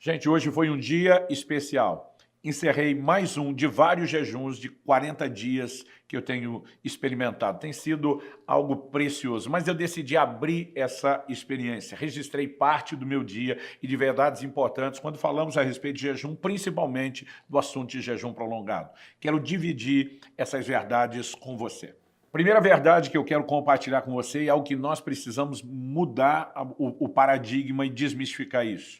Gente, hoje foi um dia especial. Encerrei mais um de vários jejuns de 40 dias que eu tenho experimentado. Tem sido algo precioso, mas eu decidi abrir essa experiência. Registrei parte do meu dia e de verdades importantes quando falamos a respeito de jejum, principalmente do assunto de jejum prolongado. Quero dividir essas verdades com você. Primeira verdade que eu quero compartilhar com você é algo que nós precisamos mudar o paradigma e desmistificar isso.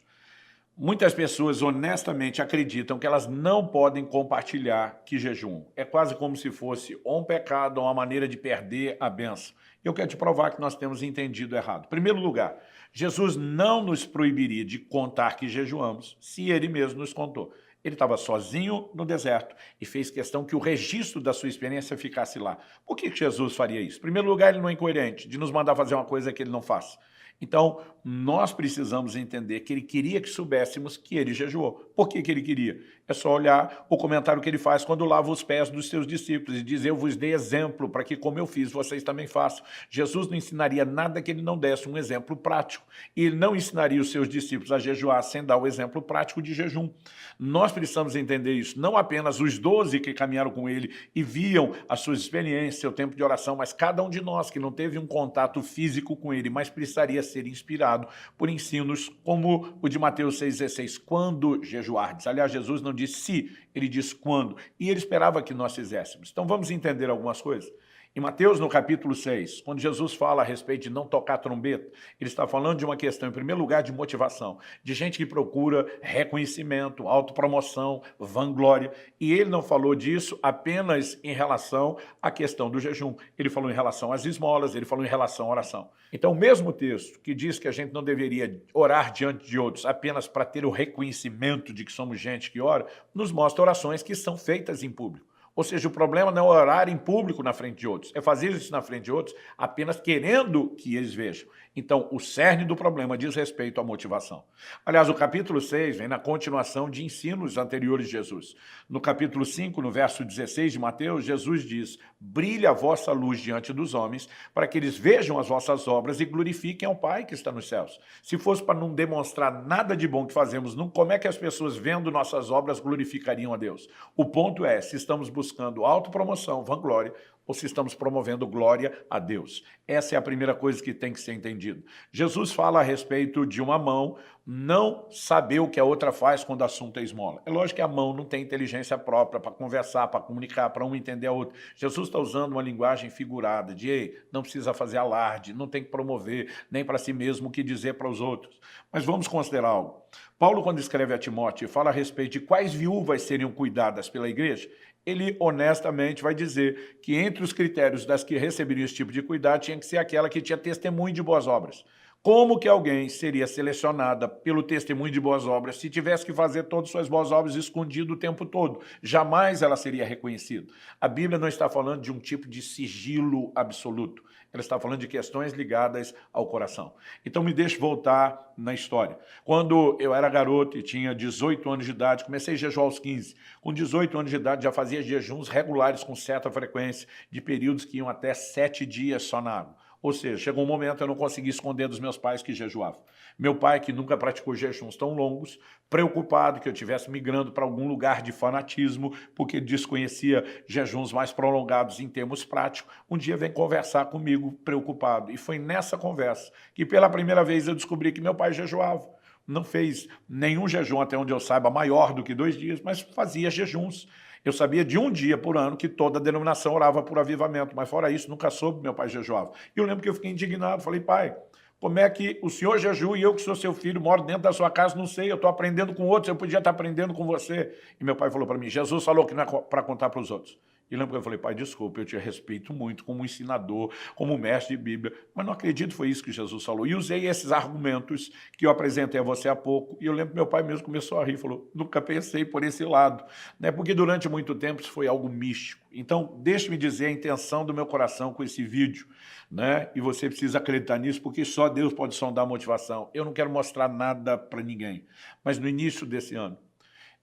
Muitas pessoas honestamente acreditam que elas não podem compartilhar que jejum. É quase como se fosse ou um pecado ou uma maneira de perder a benção. Eu quero te provar que nós temos entendido errado. Em primeiro lugar, Jesus não nos proibiria de contar que jejuamos se ele mesmo nos contou. Ele estava sozinho no deserto e fez questão que o registro da sua experiência ficasse lá. Por que Jesus faria isso? Em primeiro lugar, ele não é incoerente de nos mandar fazer uma coisa que ele não faz. Então, nós precisamos entender que ele queria que soubéssemos que ele jejuou. Por que ele queria? É só olhar o comentário que ele faz quando lava os pés dos seus discípulos e diz, eu vos dei exemplo para que, como eu fiz, vocês também façam. Jesus não ensinaria nada que ele não desse um exemplo prático. E ele não ensinaria os seus discípulos a jejuar sem dar o exemplo prático de jejum. Nós precisamos entender isso. Não apenas os 12 que caminharam com ele e viam as suas experiências, seu tempo de oração, mas cada um de nós que não teve um contato físico com ele, mas precisaria ser inspirado por ensinos como o de Mateus 6,16, quando jejuardes. Aliás, Jesus não disse se, ele diz quando, e ele esperava que nós fizéssemos. Então vamos entender algumas coisas. Em Mateus, no capítulo 6, quando Jesus fala a respeito de não tocar trombeta, ele está falando de uma questão, em primeiro lugar, de motivação, de gente que procura reconhecimento, autopromoção, vanglória, e ele não falou disso apenas em relação à questão do jejum, ele falou em relação às esmolas, ele falou em relação à oração. Então, o mesmo texto que diz que a gente não deveria orar diante de outros apenas para ter o reconhecimento de que somos gente que ora, nos mostra orações que são feitas em público. Ou seja, o problema não é orar em público na frente de outros, é fazer isso na frente de outros apenas querendo que eles vejam. Então, o cerne do problema diz respeito à motivação. Aliás, o capítulo 6 vem na continuação de ensinos anteriores de Jesus. No capítulo 5, no verso 16 de Mateus, Jesus diz, brilha a vossa luz diante dos homens, para que eles vejam as vossas obras e glorifiquem ao Pai que está nos céus. Se fosse para não demonstrar nada de bom que fazemos, como é que as pessoas vendo nossas obras glorificariam a Deus? O ponto é, se estamos buscando autopromoção, vanglória, ou se estamos promovendo glória a Deus. Essa é a primeira coisa que tem que ser entendido. Jesus fala a respeito de uma mão não saber o que a outra faz quando o assunto é esmola. É lógico que a mão não tem inteligência própria para conversar, para comunicar, para um entender a outra. Jesus está usando uma linguagem figurada de, ei, não precisa fazer alarde, não tem que promover nem para si mesmo o que dizer para os outros. Mas vamos considerar algo. Paulo, quando escreve a Timóteo, fala a respeito de quais viúvas seriam cuidadas pela igreja, ele honestamente vai dizer que entre os critérios das que receberiam esse tipo de cuidado tinha que ser aquela que tinha testemunho de boas obras. Como que alguém seria selecionada pelo testemunho de boas obras se tivesse que fazer todas as suas boas obras escondido o tempo todo? Jamais ela seria reconhecida. A Bíblia não está falando de um tipo de sigilo absoluto. Ela está falando de questões ligadas ao coração. Então me deixe voltar na história. Quando eu era garoto e tinha 18 anos de idade, comecei a jejuar aos 15. Com 18 anos de idade já fazia jejuns regulares com certa frequência, de períodos que iam até 7 dias só na água. Ou seja, chegou um momento eu não consegui esconder dos meus pais que jejuavam. Meu pai, que nunca praticou jejuns tão longos, preocupado que eu estivesse migrando para algum lugar de fanatismo, porque desconhecia jejuns mais prolongados em termos práticos, um dia vem conversar comigo preocupado. E foi nessa conversa que pela primeira vez eu descobri que meu pai jejuava. Não fez nenhum jejum, até onde eu saiba, maior do que 2 dias, mas fazia jejuns. Eu sabia de um dia por ano que toda a denominação orava por avivamento, mas fora isso, nunca soube meu pai jejuava. E eu lembro que eu fiquei indignado, falei, pai, como é que o senhor jejua e eu que sou seu filho, moro dentro da sua casa, não sei, eu estou aprendendo com outros, eu podia estar aprendendo com você. E meu pai falou para mim, Jesus falou que não é para contar para os outros. E lembro que eu falei, pai, desculpa, eu te respeito muito como ensinador, como mestre de Bíblia, mas não acredito que foi isso que Jesus falou. E usei esses argumentos que eu apresentei a você há pouco, e eu lembro que meu pai mesmo começou a rir, falou, nunca pensei por esse lado, né? Porque durante muito tempo isso foi algo místico. Então, deixe-me dizer a intenção do meu coração com esse vídeo, né? E você precisa acreditar nisso, porque só Deus pode sondar a motivação. Eu não quero mostrar nada para ninguém, mas no início desse ano,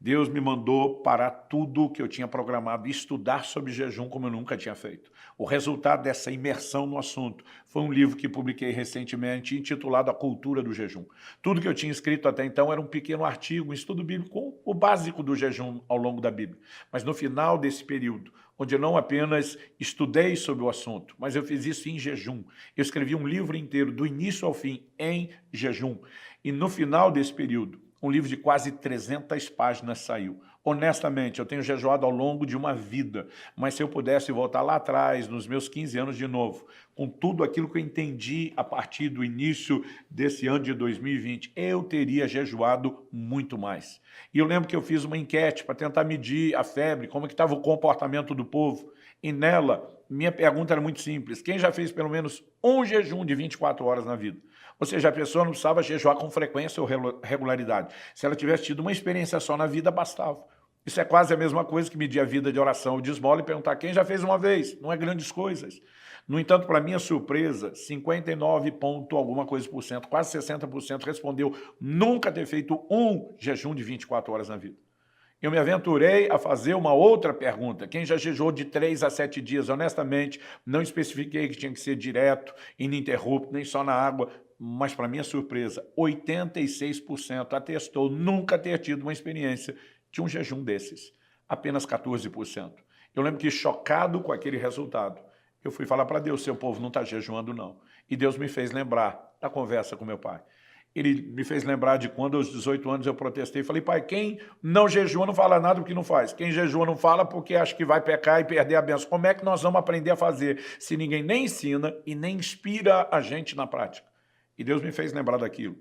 Deus me mandou parar tudo o que eu tinha programado e estudar sobre jejum como eu nunca tinha feito. O resultado dessa imersão no assunto foi um livro que publiquei recentemente intitulado A Cultura do Jejum. Tudo que eu tinha escrito até então era um pequeno artigo, um estudo bíblico com o básico do jejum ao longo da Bíblia. Mas no final desse período, onde eu não apenas estudei sobre o assunto, mas eu fiz isso em jejum. Eu escrevi um livro inteiro, do início ao fim, em jejum. E no final desse período, um livro de quase 300 páginas saiu. Honestamente, eu tenho jejuado ao longo de uma vida, mas se eu pudesse voltar lá atrás, nos meus 15 anos de novo, com tudo aquilo que eu entendi a partir do início desse ano de 2020, eu teria jejuado muito mais. E eu lembro que eu fiz uma enquete para tentar medir a febre, como que estava o comportamento do povo, e nela, minha pergunta era muito simples: quem já fez pelo menos um jejum de 24 horas na vida? Ou seja, a pessoa não precisava jejuar com frequência ou regularidade. Se ela tivesse tido uma experiência só na vida, bastava. Isso é quase a mesma coisa que medir a vida de oração ou de esmola e perguntar quem já fez uma vez. Não é grandes coisas. No entanto, para minha surpresa, 59 ponto alguma coisa por cento, quase 60% respondeu nunca ter feito um jejum de 24 horas na vida. Eu me aventurei a fazer uma outra pergunta. Quem já jejuou de 3 a 7 dias? Honestamente, não especifiquei que tinha que ser direto, ininterrupto, nem só na água, mas, para minha surpresa, 86% atestou nunca ter tido uma experiência de um jejum desses. Apenas 14%. Eu lembro que, chocado com aquele resultado, eu fui falar para Deus: seu povo não está jejuando, não. E Deus me fez lembrar da conversa com meu pai. Ele me fez lembrar de quando, aos 18 anos, eu protestei. Falei: pai, quem não jejua não fala nada porque não faz. Quem jejua não fala porque acha que vai pecar e perder a bênção. Como é que nós vamos aprender a fazer se ninguém nem ensina e nem inspira a gente na prática? E Deus me fez lembrar daquilo.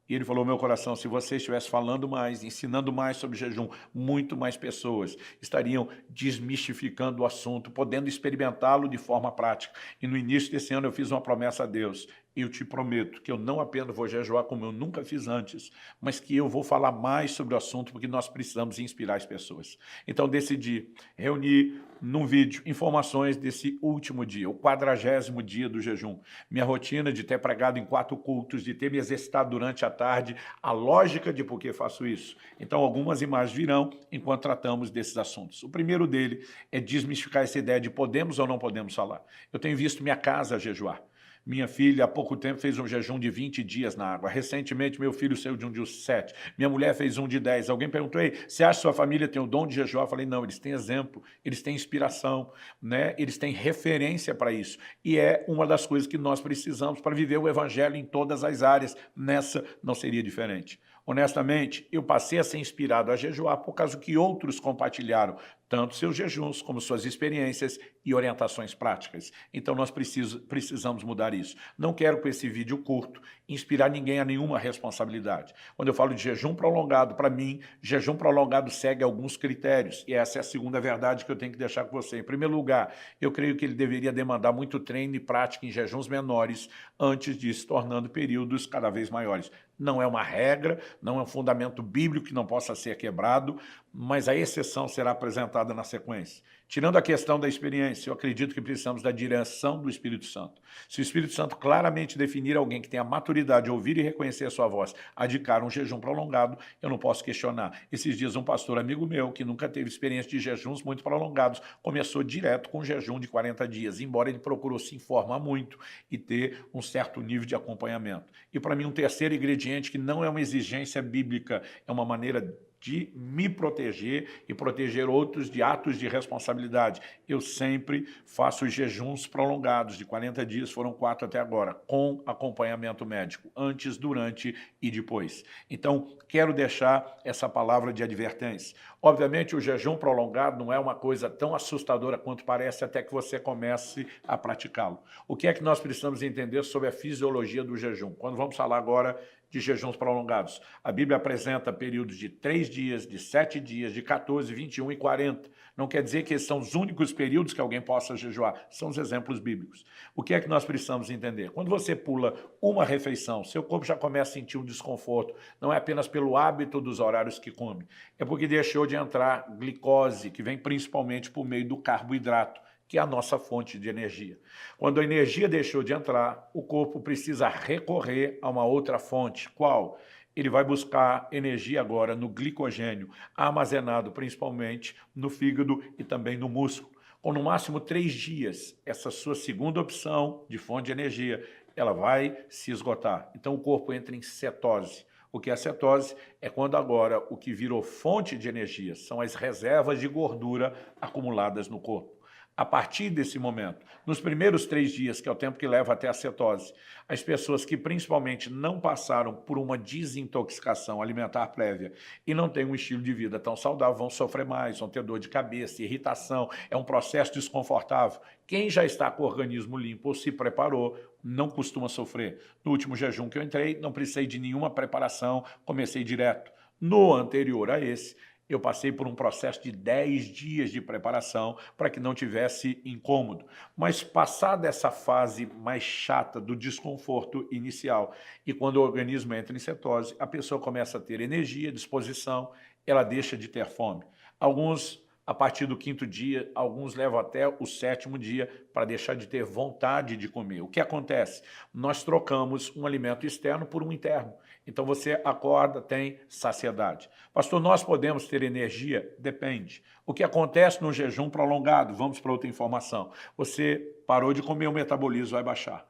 E ele falou: meu coração, se você estivesse falando mais, ensinando mais sobre jejum, muito mais pessoas estariam desmistificando o assunto, podendo experimentá-lo de forma prática. E no início desse ano eu fiz uma promessa a Deus: eu te prometo que eu não apenas vou jejuar como eu nunca fiz antes, mas que eu vou falar mais sobre o assunto, porque nós precisamos inspirar as pessoas. Então decidi reunir num vídeo informações desse último dia, o 40º dia do jejum. Minha rotina de ter pregado em 4 cultos, de ter me exercitado durante a tarde, a lógica de por que faço isso. Então algumas imagens virão enquanto tratamos desses assuntos. O primeiro dele é desmistificar essa ideia de podemos ou não podemos falar. Eu tenho visto minha casa jejuar. Minha filha, há pouco tempo, fez um jejum de 20 dias na água. Recentemente, meu filho saiu de um de 7. Minha mulher fez um de 10. Alguém perguntou: ei, você acha que sua família tem o dom de jejuar? Eu falei: não, eles têm exemplo, eles têm inspiração, né? Eles têm referência para isso. E é uma das coisas que nós precisamos para viver o evangelho em todas as áreas. Nessa não seria diferente. Honestamente, eu passei a ser inspirado a jejuar por causa que outros compartilharam tanto seus jejuns como suas experiências e orientações práticas. Então nós precisamos mudar isso. Não quero, com esse vídeo curto, inspirar ninguém a nenhuma responsabilidade. Quando eu falo de jejum prolongado, para mim, jejum prolongado segue alguns critérios, e essa é a segunda verdade que eu tenho que deixar com você. Em primeiro lugar, eu creio que ele deveria demandar muito treino e prática em jejuns menores, antes de se tornando períodos cada vez maiores. Não é uma regra, não é um fundamento bíblico que não possa ser quebrado, mas a exceção será apresentada na sequência. Tirando a questão da experiência, eu acredito que precisamos da direção do Espírito Santo. Se o Espírito Santo claramente definir alguém que tenha a maturidade de ouvir e reconhecer a sua voz, adicar um jejum prolongado, eu não posso questionar. Esses dias, um pastor amigo meu, que nunca teve experiência de jejuns muito prolongados, começou direto com um jejum de 40 dias, embora ele procurou se informar muito e ter um certo nível de acompanhamento. E para mim, um terceiro ingrediente, que não é uma exigência bíblica, é uma maneira de me proteger e proteger outros de atos de responsabilidade. Eu sempre faço jejuns prolongados, de 40 dias, foram 4 até agora, com acompanhamento médico, antes, durante e depois. Então, quero deixar essa palavra de advertência. Obviamente, o jejum prolongado não é uma coisa tão assustadora quanto parece até que você comece a praticá-lo. O que é que nós precisamos entender sobre a fisiologia do jejum? Quando vamos falar agora de jejuns prolongados, a Bíblia apresenta períodos de 3 dias, de 7 dias, de 14, 21 e 40. Não quer dizer que esses são os únicos períodos que alguém possa jejuar, são os exemplos bíblicos. O que é que nós precisamos entender? Quando você pula uma refeição, seu corpo já começa a sentir um desconforto, não é apenas pelo hábito dos horários que come, é porque deixou de entrar glicose, que vem principalmente por meio do carboidrato, que é a nossa fonte de energia. Quando a energia deixou de entrar, o corpo precisa recorrer a uma outra fonte. Qual? Ele vai buscar energia agora no glicogênio, armazenado principalmente no fígado e também no músculo. Com no máximo 3 dias, essa sua segunda opção de fonte de energia, ela vai se esgotar. Então o corpo entra em cetose. O que é a cetose? É quando agora o que virou fonte de energia são as reservas de gordura acumuladas no corpo. A partir desse momento, nos primeiros 3 dias, que é o tempo que leva até a cetose, as pessoas que principalmente não passaram por uma desintoxicação alimentar prévia e não têm um estilo de vida tão saudável vão sofrer mais, vão ter dor de cabeça, irritação, é um processo desconfortável. Quem já está com o organismo limpo ou se preparou, não costuma sofrer. No último jejum que eu entrei, não precisei de nenhuma preparação, comecei direto. No anterior a esse, eu passei por um processo de 10 dias de preparação para que não tivesse incômodo. Mas passada essa fase mais chata do desconforto inicial e quando o organismo entra em cetose, a pessoa começa a ter energia, disposição, ela deixa de ter fome. Alguns, a partir do 5º dia, alguns levam até o 7º dia para deixar de ter vontade de comer. O que acontece? Nós trocamos um alimento externo por um interno. Então você acorda, tem saciedade. Pastor, nós podemos ter energia? Depende. O que acontece no jejum prolongado? Vamos para outra informação. Você parou de comer, o metabolismo vai baixar.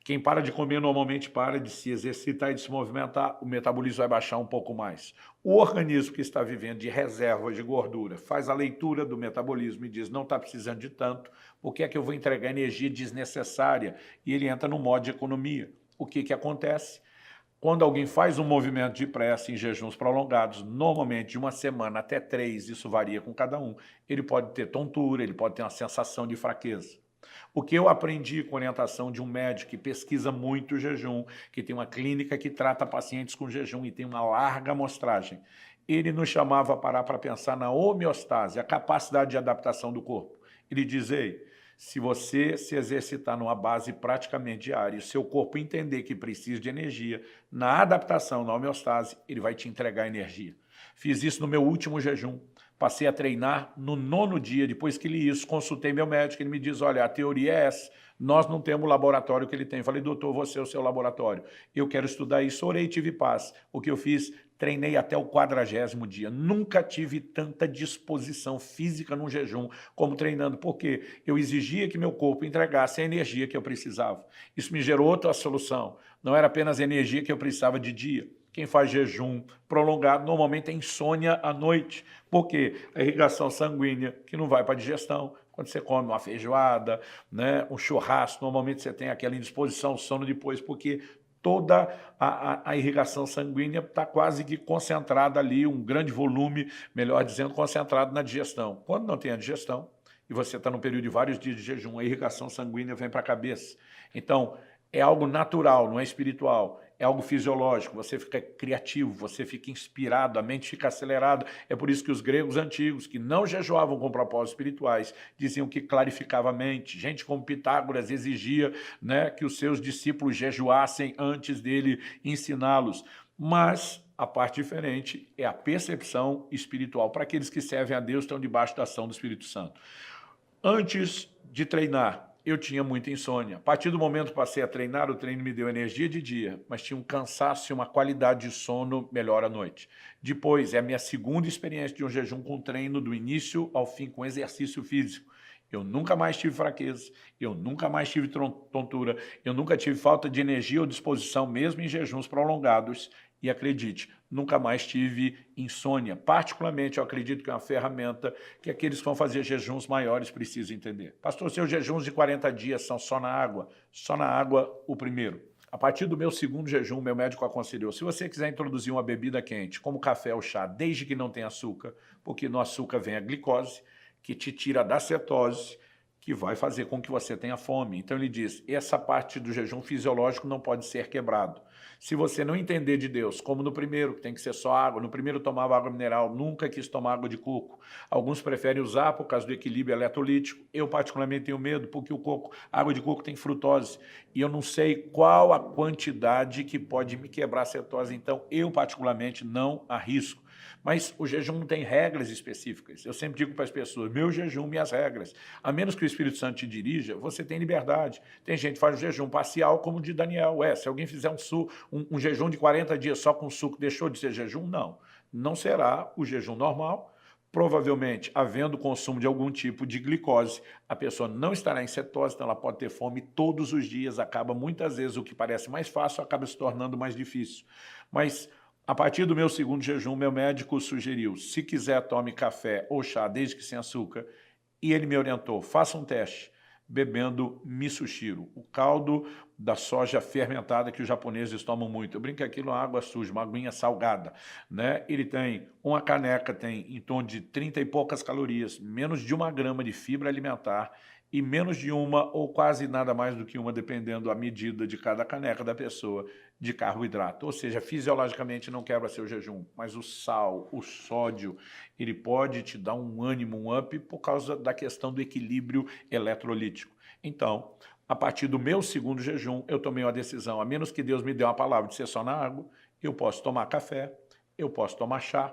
Quem para de comer normalmente para de se exercitar e de se movimentar, o metabolismo vai baixar um pouco mais. O organismo que está vivendo de reserva de gordura faz a leitura do metabolismo e diz, não está precisando de tanto, por que é que eu vou entregar energia desnecessária? E ele entra no modo de economia. O que acontece? Quando alguém faz um movimento de pressa em jejuns prolongados, normalmente de 1 semana até 3, isso varia com cada um, ele pode ter tontura, ele pode ter uma sensação de fraqueza. O que eu aprendi com orientação de um médico que pesquisa muito o jejum, que tem uma clínica que trata pacientes com jejum e tem uma larga amostragem, ele nos chamava a parar para pensar na homeostase, a capacidade de adaptação do corpo. Ele diz, ei, se você se exercitar numa base praticamente diária e o seu corpo entender que precisa de energia, na adaptação, na homeostase, ele vai te entregar energia. Fiz isso no meu último jejum. Passei a treinar no 9º dia, depois que li isso, consultei meu médico, ele me diz, olha, a teoria é essa, nós não temos o laboratório que ele tem. Falei, doutor, você é o seu laboratório. Eu quero estudar isso, orei e tive paz. O que eu fiz? Treinei até o 40º dia. Nunca tive tanta disposição física no jejum como treinando, porque eu exigia que meu corpo entregasse a energia que eu precisava. Isso me gerou outra solução. Não era apenas a energia que eu precisava de dia. Quem faz jejum prolongado normalmente tem insônia à noite. Por quê? A irrigação sanguínea que não vai para a digestão. Quando você come uma feijoada, né, um churrasco, normalmente você tem aquela indisposição, sono depois, porque toda a irrigação sanguínea está quase que concentrada ali, um grande volume, melhor dizendo, concentrado na digestão. Quando não tem a digestão, e você está num período de vários dias de jejum, a irrigação sanguínea vem para a cabeça. Então, é algo natural, não é espiritual, é algo fisiológico, você fica criativo, você fica inspirado, a mente fica acelerada. É por isso que os gregos antigos, que não jejuavam com propósitos espirituais, diziam que clarificava a mente. Gente como Pitágoras exigia, né, que os seus discípulos jejuassem antes dele ensiná-los. Mas a parte diferente é a percepção espiritual. Para aqueles que servem a Deus, estão debaixo da ação do Espírito Santo. Antes de treinar, eu tinha muita insônia. A partir do momento que passei a treinar, o treino me deu energia de dia, mas tinha um cansaço e uma qualidade de sono melhor à noite. Depois, é a minha segunda experiência de um jejum com treino, do início ao fim, com exercício físico. Eu nunca mais tive fraqueza, eu nunca mais tive tontura, eu nunca tive falta de energia ou disposição, mesmo em jejuns prolongados. E acredite, nunca mais tive insônia. Particularmente, eu acredito que é uma ferramenta que aqueles que vão fazer jejuns maiores precisam entender. Pastor, seus jejuns de 40 dias são só na água? Só na água o primeiro. A partir do meu segundo jejum, meu médico aconselhou, se você quiser introduzir uma bebida quente, como café ou chá, desde que não tenha açúcar, porque no açúcar vem a glicose, que te tira da cetose, que vai fazer com que você tenha fome. Então ele diz, essa parte do jejum fisiológico não pode ser quebrado. Se você não entender de Deus, como no primeiro, que tem que ser só água, no primeiro tomava água mineral, nunca quis tomar água de coco. Alguns preferem usar por causa do equilíbrio eletrolítico. Eu particularmente tenho medo, porque a água de coco tem frutose. E eu não sei qual a quantidade que pode me quebrar a cetose, então eu particularmente não arrisco. Mas o jejum não tem regras específicas. Eu sempre digo para as pessoas, meu jejum, minhas regras. A menos que o Espírito Santo te dirija, você tem liberdade. Tem gente que faz o jejum parcial como o de Daniel. Se alguém fizer um jejum de 40 dias só com suco deixou de ser jejum? Não, não será o jejum normal. Provavelmente, havendo consumo de algum tipo de glicose, a pessoa não estará em cetose, então ela pode ter fome todos os dias, acaba muitas vezes o que parece mais fácil, acaba se tornando mais difícil. Mas a partir do meu segundo jejum, meu médico sugeriu, se quiser tome café ou chá, desde que sem açúcar, e ele me orientou, faça um teste, bebendo misoshiro, o caldo da soja fermentada que os japoneses tomam muito. Eu brinco que aquilo é uma água suja, uma aguinha salgada, né? Ele tem, uma caneca tem em torno de 30 e poucas calorias, menos de 1 grama de fibra alimentar e menos de uma ou quase nada mais do que uma, dependendo da medida de cada caneca da pessoa, de carboidrato. Ou seja, fisiologicamente não quebra seu jejum, mas o sal, o sódio, ele pode te dar um ânimo, um up, por causa da questão do equilíbrio eletrolítico. Então, a partir do meu segundo jejum, eu tomei uma decisão, a menos que Deus me dê uma palavra de ser só na água, eu posso tomar café, eu posso tomar chá.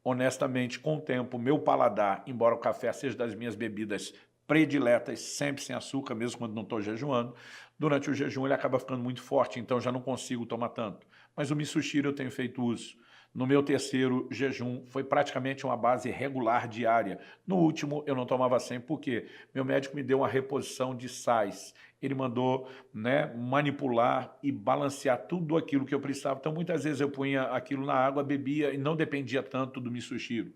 Honestamente, com o tempo, meu paladar, embora o café seja das minhas bebidas prediletas, sempre sem açúcar, mesmo quando não estou jejuando, durante o jejum ele acaba ficando muito forte, então já não consigo tomar tanto. Mas o misoshiro eu tenho feito uso. No meu terceiro jejum, foi praticamente uma base regular diária. No último, eu não tomava sempre, porque meu médico me deu uma reposição de sais. Ele mandou, né, manipular e balancear tudo aquilo que eu precisava. Então, muitas vezes eu punha aquilo na água, bebia e não dependia tanto do misoshiro.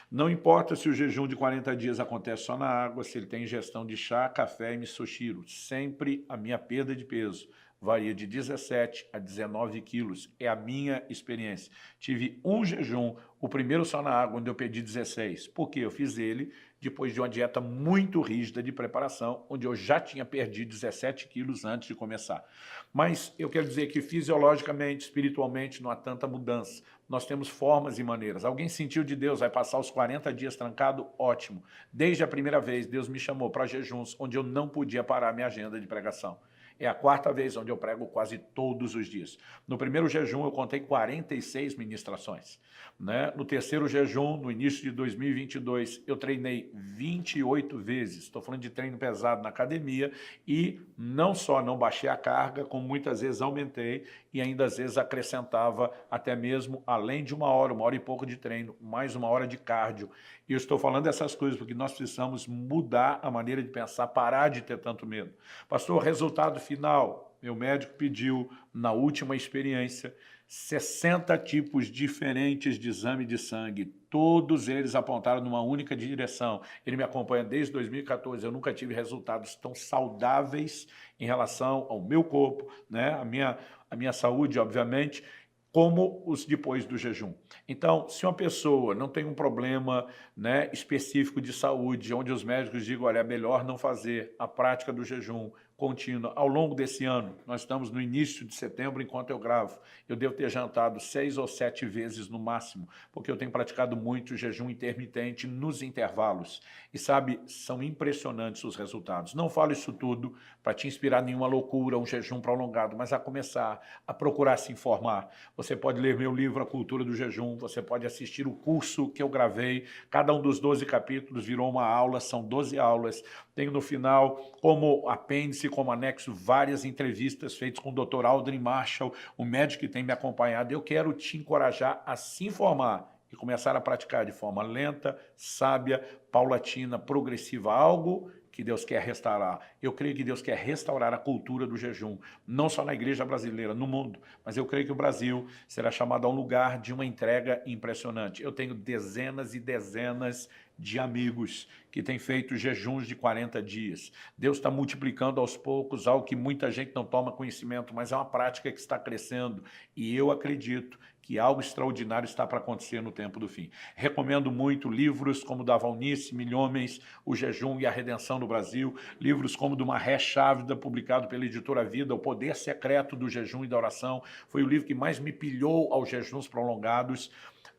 Não importa se o jejum de 40 dias acontece só na água, se ele tem ingestão de chá, café e misoshiro. Sempre a minha perda de peso varia de 17 a 19 quilos. É a minha experiência. Tive um jejum, o primeiro só na água, onde eu perdi 16. Por quê? Eu fiz ele depois de uma dieta muito rígida de preparação, onde eu já tinha perdido 17 quilos antes de começar. Mas eu quero dizer que fisiologicamente, espiritualmente, não há tanta mudança. Nós temos formas e maneiras. Alguém sentiu de Deus, vai passar os 40 dias trancado? Ótimo. Desde a primeira vez, Deus me chamou para jejuns, onde eu não podia parar minha agenda de pregação. É a quarta vez onde eu prego quase todos os dias. No primeiro jejum eu contei 46 ministrações. Né? No terceiro jejum, no início de 2022, eu treinei 28 vezes. Estou falando de treino pesado na academia e não só não baixei a carga, como muitas vezes aumentei e ainda às vezes acrescentava até mesmo, além de 1 hora e pouco de treino, mais 1 hora de cardio. E eu estou falando dessas coisas porque nós precisamos mudar a maneira de pensar, parar de ter tanto medo. Pastor, resultado final, meu médico pediu, na última experiência, 60 tipos diferentes de exame de sangue, todos eles apontaram numa única direção. Ele me acompanha desde 2014, eu nunca tive resultados tão saudáveis em relação ao meu corpo, né? a minha saúde, obviamente, como os depois do jejum. Então, se uma pessoa não tem um problema, né, específico de saúde, onde os médicos digam, olha, é melhor não fazer a prática do jejum contínua ao longo desse ano, nós estamos no início de setembro, enquanto eu gravo, eu devo ter jantado 6 ou 7 vezes no máximo, porque eu tenho praticado muito jejum intermitente nos intervalos. E sabe, são impressionantes os resultados. Não falo isso tudo para te inspirar em nenhuma loucura, um jejum prolongado, mas a começar a procurar se informar. Você pode ler meu livro, A Cultura do Jejum, você pode assistir o curso que eu gravei, cada um dos 12 capítulos virou uma aula, são 12 aulas. Tenho no final, como apêndice, como anexo, várias entrevistas feitas com o Dr. Aldrin Marshall, o médico que tem me acompanhado. Eu quero te encorajar a se informar e começar a praticar de forma lenta, sábia, paulatina, progressiva, algo que Deus quer restaurar. Eu creio que Deus quer restaurar a cultura do jejum, não só na igreja brasileira, no mundo, mas eu creio que o Brasil será chamado a um lugar de uma entrega impressionante. Eu tenho dezenas e dezenas de amigos que têm feito jejuns de 40 dias. Deus está multiplicando aos poucos algo que muita gente não toma conhecimento, mas é uma prática que está crescendo e eu acredito que algo extraordinário está para acontecer no tempo do fim. Recomendo muito livros como da Valnice, Milhomens, O Jejum e a Redenção no Brasil, livros como do Marré Chávida, publicado pela Editora Vida, O Poder Secreto do Jejum e da Oração, foi o livro que mais me pilhou aos jejuns prolongados.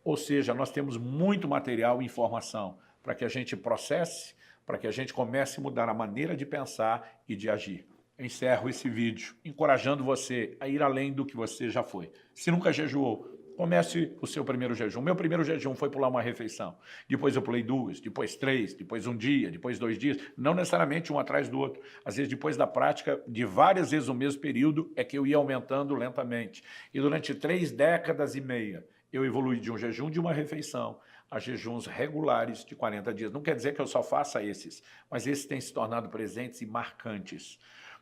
Ou seja, nós temos muito material e informação para que a gente processe, para que a gente comece a mudar a maneira de pensar e de agir. Eu encerro esse vídeo encorajando você a ir além do que você já foi. Se nunca jejuou, Comece o seu primeiro jejum. Meu primeiro jejum foi pular uma refeição. Depois eu pulei 2, depois 3, depois um dia, depois 2 dias. Não necessariamente um atrás do outro. Às vezes, depois da prática de várias vezes o mesmo período, é que eu ia aumentando lentamente. E durante 3 décadas e meia, eu evolui de um jejum de uma refeição a jejuns regulares de 40 dias. Não quer dizer que eu só faça esses, mas esses têm se tornado presentes e marcantes.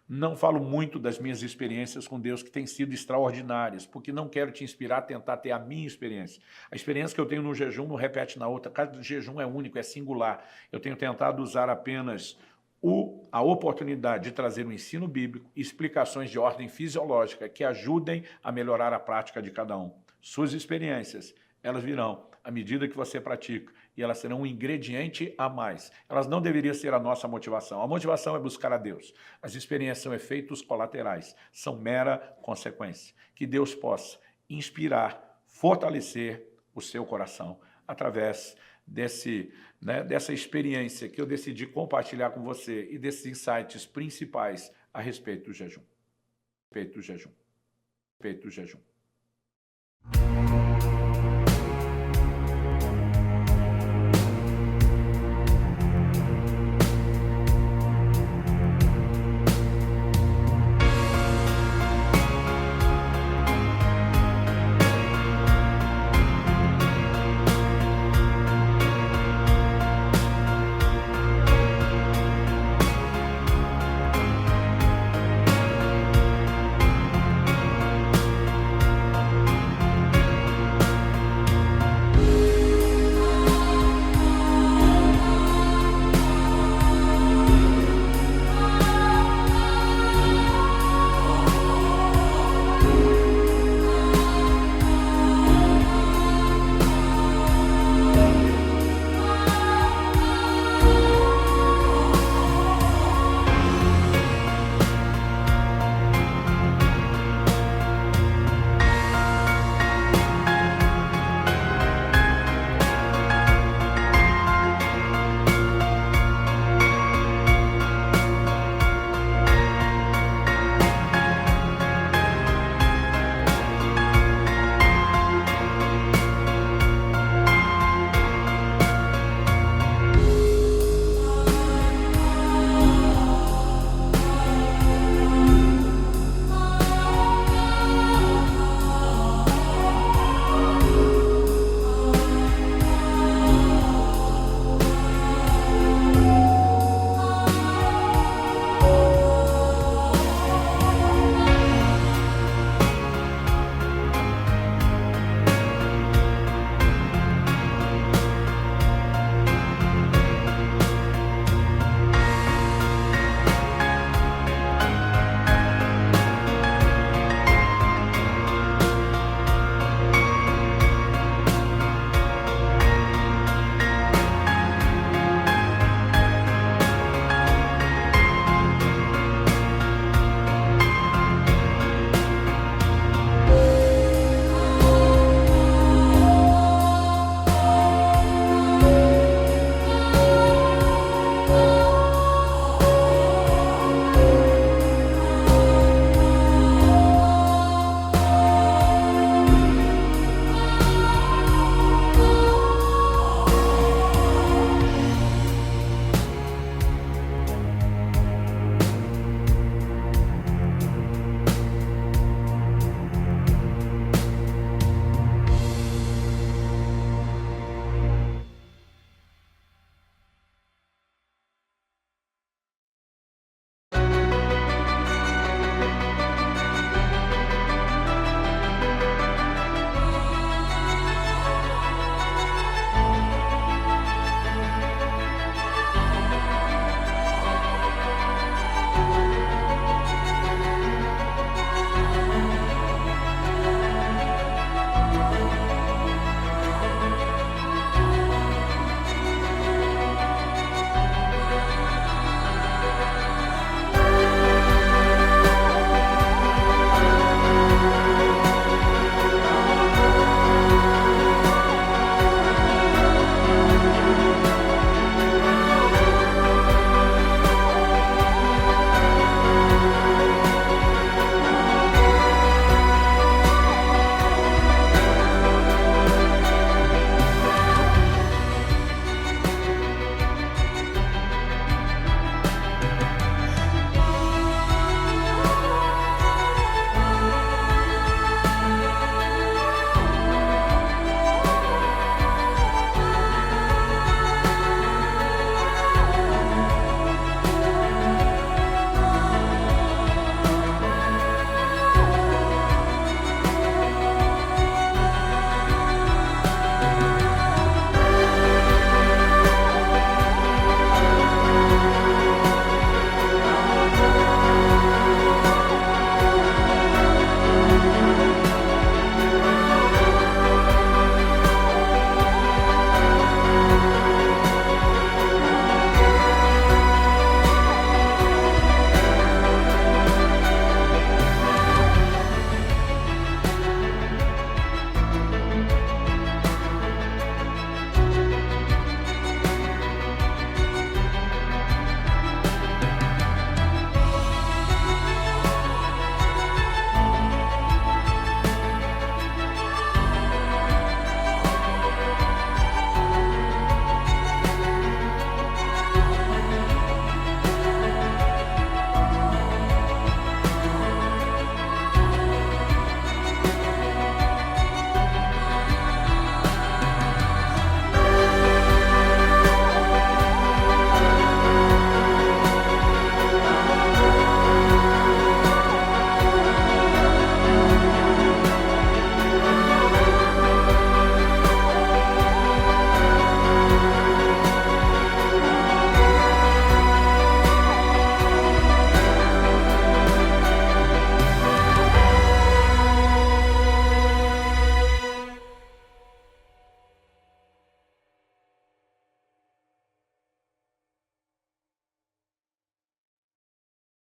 Não falo muito das minhas experiências com Deus, que têm sido extraordinárias, porque não quero te inspirar a tentar ter a minha experiência. A experiência que eu tenho no jejum não repete na outra. Cada jejum é único, é singular. Eu tenho tentado usar apenas a oportunidade de trazer um ensino bíblico e explicações de ordem fisiológica que ajudem a melhorar a prática de cada um. Suas experiências, elas virão à medida que você pratica, e elas serão um ingrediente a mais. Elas não deveriam ser a nossa motivação. A motivação é buscar a Deus. As experiências são efeitos colaterais, são mera consequência. Que Deus possa inspirar, fortalecer o seu coração através dessa experiência que eu decidi compartilhar com você e desses insights principais a respeito do jejum. A respeito do jejum. A respeito do jejum.